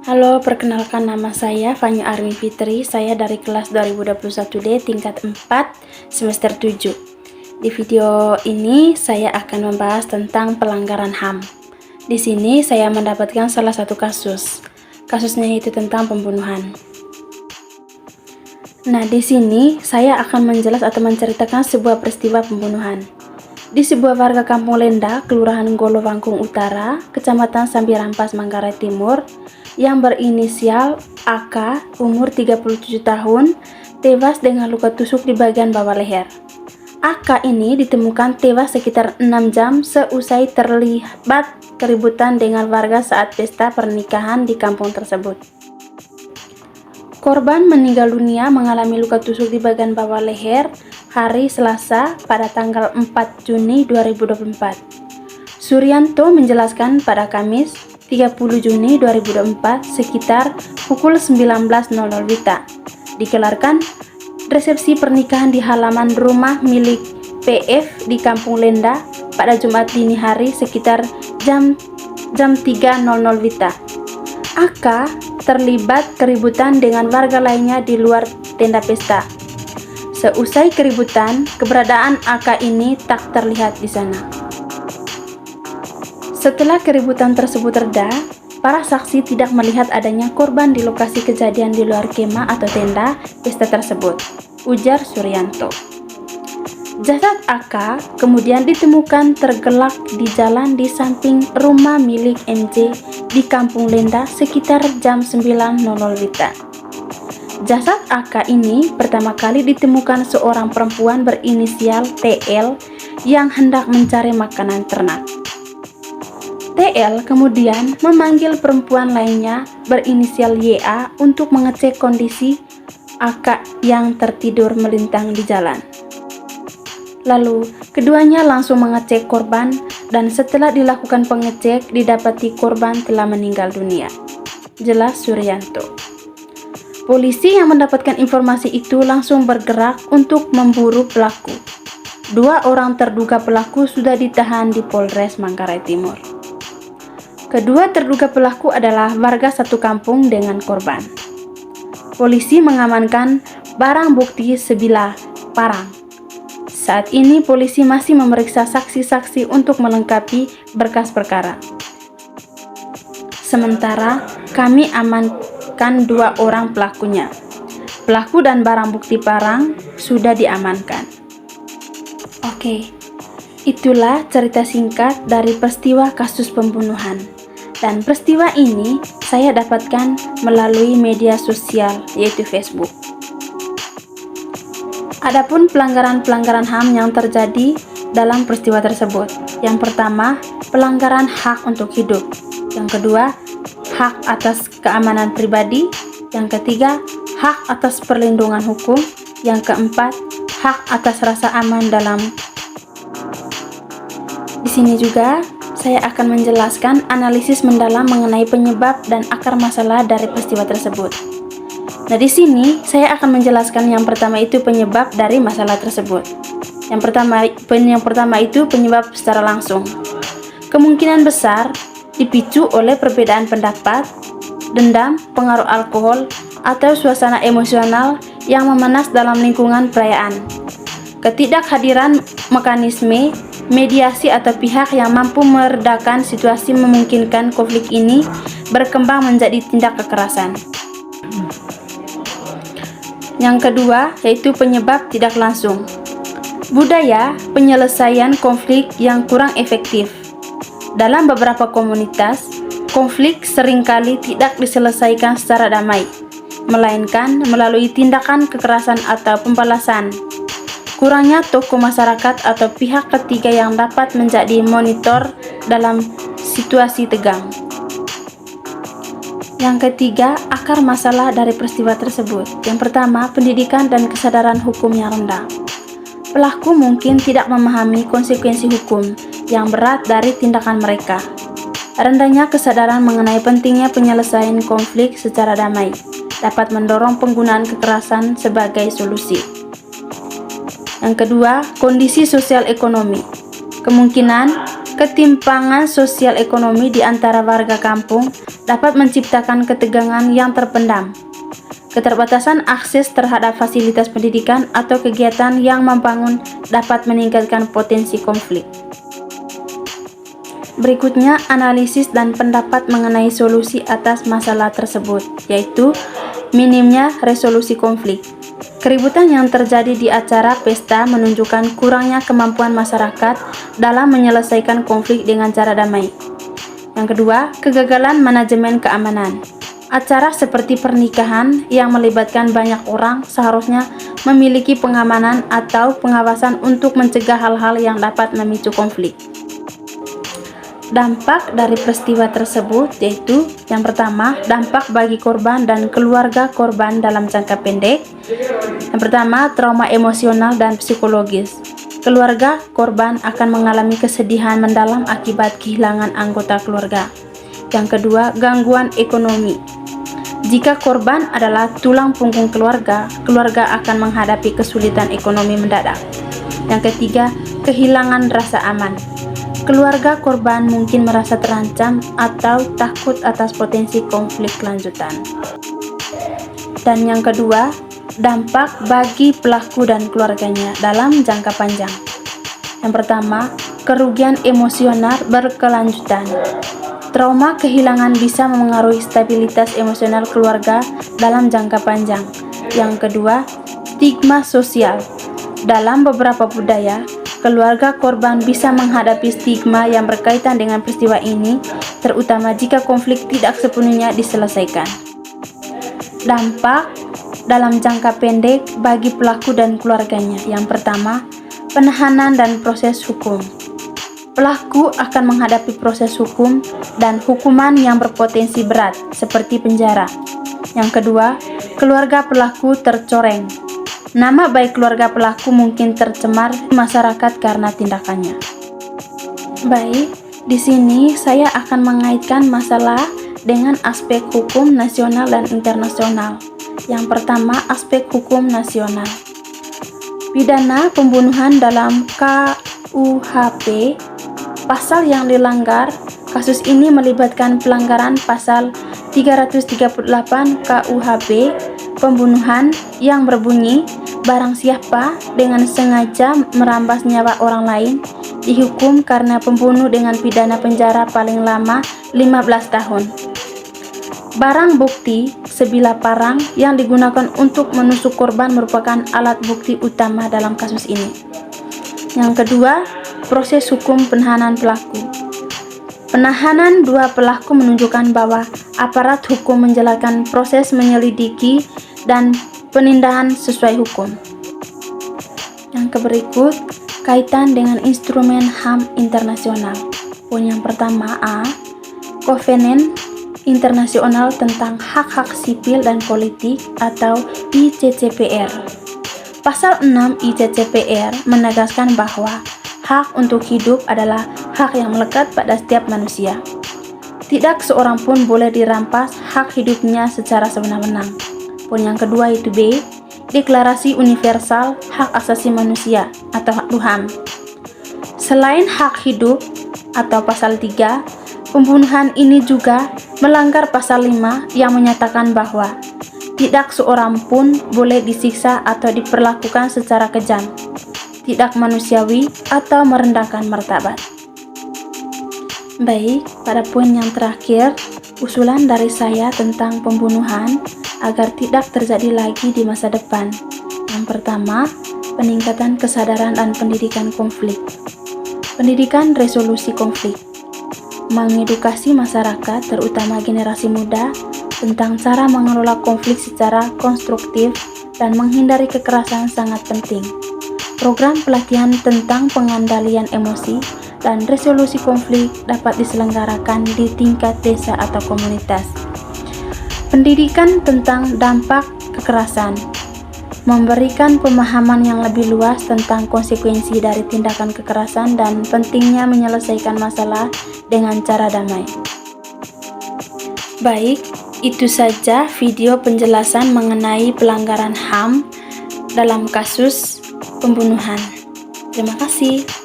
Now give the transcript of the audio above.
Halo, perkenalkan nama saya Fanny Armi Fitri. Saya dari kelas 2021D tingkat 4 semester 7. Di video ini saya akan membahas tentang pelanggaran HAM. Di sini saya mendapatkan salah satu kasus. Kasusnya itu tentang pembunuhan. Nah, di sini saya akan menceritakan sebuah peristiwa pembunuhan. Di sebuah warga Kampung Lenda, Kelurahan Golo Wangkung Utara, Kecamatan Sambirampas, Manggarai Timur, yang berinisial AK, umur 37 tahun, tewas dengan luka tusuk di bagian bawah leher. AK ini ditemukan tewas sekitar 6 jam seusai terlibat keributan dengan warga saat pesta pernikahan di kampung tersebut. Korban meninggal dunia mengalami luka tusuk di bagian bawah leher hari Selasa pada tanggal 4 Juni 2024. Suryanto menjelaskan pada Kamis 30 Juni 2024 sekitar pukul 19.00 WITA dikelarkan resepsi pernikahan di halaman rumah milik PF di Kampung Lenda pada Jumat dini hari sekitar jam 3.00 WITA. AK terlibat keributan dengan warga lainnya di luar tenda pesta. Seusai keributan, keberadaan AK ini tak terlihat di sana. Setelah keributan tersebut reda, para saksi tidak melihat adanya korban di lokasi kejadian di luar kemah atau tenda pesta tersebut, ujar Suryanto. Jasad AK kemudian ditemukan tergelak di jalan di samping rumah milik MJ di Kampung Lenda sekitar jam 9.00 WITA. Jasad AK ini pertama kali ditemukan seorang perempuan berinisial TL yang hendak mencari makanan ternak. TL kemudian memanggil perempuan lainnya berinisial YA untuk mengecek kondisi AK yang tertidur melintang di jalan. Lalu, keduanya langsung mengecek korban dan setelah dilakukan pengecek didapati korban telah meninggal dunia, jelas Suryanto. Polisi yang mendapatkan informasi itu langsung bergerak untuk memburu pelaku. 2 orang terduga pelaku sudah ditahan di Polres Manggarai Timur. Kedua terduga pelaku adalah warga satu kampung dengan korban. Polisi mengamankan barang bukti sebilah parang. Saat ini polisi masih memeriksa saksi-saksi untuk melengkapi berkas perkara. Sementara kami amankan 2 orang pelakunya. Pelaku dan barang bukti parang sudah diamankan. Oke, itulah cerita singkat dari peristiwa kasus pembunuhan. Dan peristiwa ini saya dapatkan melalui media sosial yaitu Facebook. Adapun pelanggaran-pelanggaran HAM yang terjadi dalam peristiwa tersebut. Yang pertama, pelanggaran hak untuk hidup. Yang kedua, hak atas keamanan pribadi. Yang ketiga, hak atas perlindungan hukum. Yang keempat, hak atas rasa aman dalam. Di sini juga saya akan menjelaskan analisis mendalam mengenai penyebab dan akar masalah dari peristiwa tersebut. Nah, di sini saya akan menjelaskan yang pertama itu penyebab dari masalah tersebut. Yang pertama itu penyebab secara langsung. Kemungkinan besar dipicu oleh perbedaan pendapat, dendam, pengaruh alkohol, atau suasana emosional yang memanas dalam lingkungan perayaan. Ketidakhadiran mekanisme mediasi atau pihak yang mampu meredakan situasi memungkinkan konflik ini berkembang menjadi tindak kekerasan. Yang kedua yaitu penyebab tidak langsung. Budaya penyelesaian konflik yang kurang efektif. Dalam beberapa komunitas, konflik seringkali tidak diselesaikan secara damai, melainkan melalui tindakan kekerasan atau pembalasan. Kurangnya tokoh masyarakat atau pihak ketiga yang dapat menjadi monitor dalam situasi tegang. Yang ketiga, akar masalah dari peristiwa tersebut. Yang pertama, pendidikan dan kesadaran hukum yang rendah. Pelaku mungkin tidak memahami konsekuensi hukum yang berat dari tindakan mereka. Rendahnya kesadaran mengenai pentingnya penyelesaian konflik secara damai dapat mendorong penggunaan kekerasan sebagai solusi. Yang kedua, kondisi sosial ekonomi. Kemungkinan Ketimpangan sosial ekonomi di antara warga kampung dapat menciptakan ketegangan yang terpendam. Keterbatasan akses terhadap fasilitas pendidikan atau kegiatan yang membangun dapat meningkatkan potensi konflik. Berikutnya, analisis dan pendapat mengenai solusi atas masalah tersebut, yaitu minimnya resolusi konflik. Keributan yang terjadi di acara pesta menunjukkan kurangnya kemampuan masyarakat dalam menyelesaikan konflik dengan cara damai. Yang kedua, kegagalan manajemen keamanan. Acara seperti pernikahan yang melibatkan banyak orang seharusnya memiliki pengamanan atau pengawasan untuk mencegah hal-hal yang dapat memicu konflik. Dampak dari peristiwa tersebut yaitu yang pertama, dampak bagi korban dan keluarga korban dalam jangka pendek. Yang pertama, trauma emosional dan psikologis. Keluarga korban akan mengalami kesedihan mendalam akibat kehilangan anggota keluarga. Yang kedua, gangguan ekonomi. Jika korban adalah tulang punggung keluarga, keluarga akan menghadapi kesulitan ekonomi mendadak. Yang ketiga, kehilangan rasa aman. Keluarga korban mungkin merasa terancam atau takut atas potensi konflik lanjutan. Dan yang kedua, dampak bagi pelaku dan keluarganya dalam jangka panjang. Yang pertama, kerugian emosional berkelanjutan. Trauma kehilangan bisa memengaruhi stabilitas emosional keluarga dalam jangka panjang. Yang kedua, stigma sosial. Dalam beberapa budaya, keluarga korban bisa menghadapi stigma yang berkaitan dengan peristiwa ini, terutama jika konflik tidak sepenuhnya diselesaikan. Dampak dalam jangka pendek bagi pelaku dan keluarganya. Yang pertama, penahanan dan proses hukum. Pelaku akan menghadapi proses hukum dan hukuman yang berpotensi berat, seperti penjara. Yang kedua, keluarga pelaku tercoreng. Nama baik keluarga pelaku mungkin tercemar di masyarakat karena tindakannya. Baik, di sini saya akan mengaitkan masalah dengan aspek hukum nasional dan internasional. Yang pertama, aspek hukum nasional. Pidana pembunuhan dalam KUHP, pasal yang dilanggar, kasus ini melibatkan pelanggaran pasal 338 KUHP, pembunuhan yang berbunyi, barang siapa dengan sengaja merampas nyawa orang lain dihukum karena pembunuh dengan pidana penjara paling lama 15 tahun. Barang bukti sebilah parang yang digunakan untuk menusuk korban merupakan alat bukti utama dalam kasus ini. Yang kedua, proses hukum penahanan pelaku. Penahanan dua pelaku menunjukkan bahwa aparat hukum menjalankan proses menyelidiki dan penindakan sesuai hukum. Yang berikut, kaitan dengan instrumen HAM internasional. Poin yang pertama, A. Kovenant Internasional tentang Hak-Hak Sipil dan Politik atau ICCPR. Pasal 6 ICCPR menegaskan bahwa hak untuk hidup adalah hak yang melekat pada setiap manusia. Tidak seorang pun boleh dirampas hak hidupnya secara sewenang-wenang. Poin yang kedua itu B. Deklarasi Universal Hak Asasi Manusia atau HAM. Selain hak hidup atau pasal 3, pembunuhan ini juga melanggar pasal 5 yang menyatakan bahwa tidak seorang pun boleh disiksa atau diperlakukan secara kejam, tidak manusiawi, atau merendahkan martabat. Baik, pada poin yang terakhir, usulan dari saya tentang pembunuhan agar tidak terjadi lagi di masa depan. Yang pertama, peningkatan kesadaran dan pendidikan konflik. Pendidikan resolusi konflik. Mengedukasi masyarakat, terutama generasi muda, tentang cara mengelola konflik secara konstruktif dan menghindari kekerasan sangat penting. Program pelatihan tentang pengendalian emosi dan resolusi konflik dapat diselenggarakan di tingkat desa atau komunitas. Pendidikan tentang dampak kekerasan, memberikan pemahaman yang lebih luas tentang konsekuensi dari tindakan kekerasan dan pentingnya menyelesaikan masalah dengan cara damai. Baik, itu saja video penjelasan mengenai pelanggaran HAM dalam kasus pembunuhan. Terima kasih.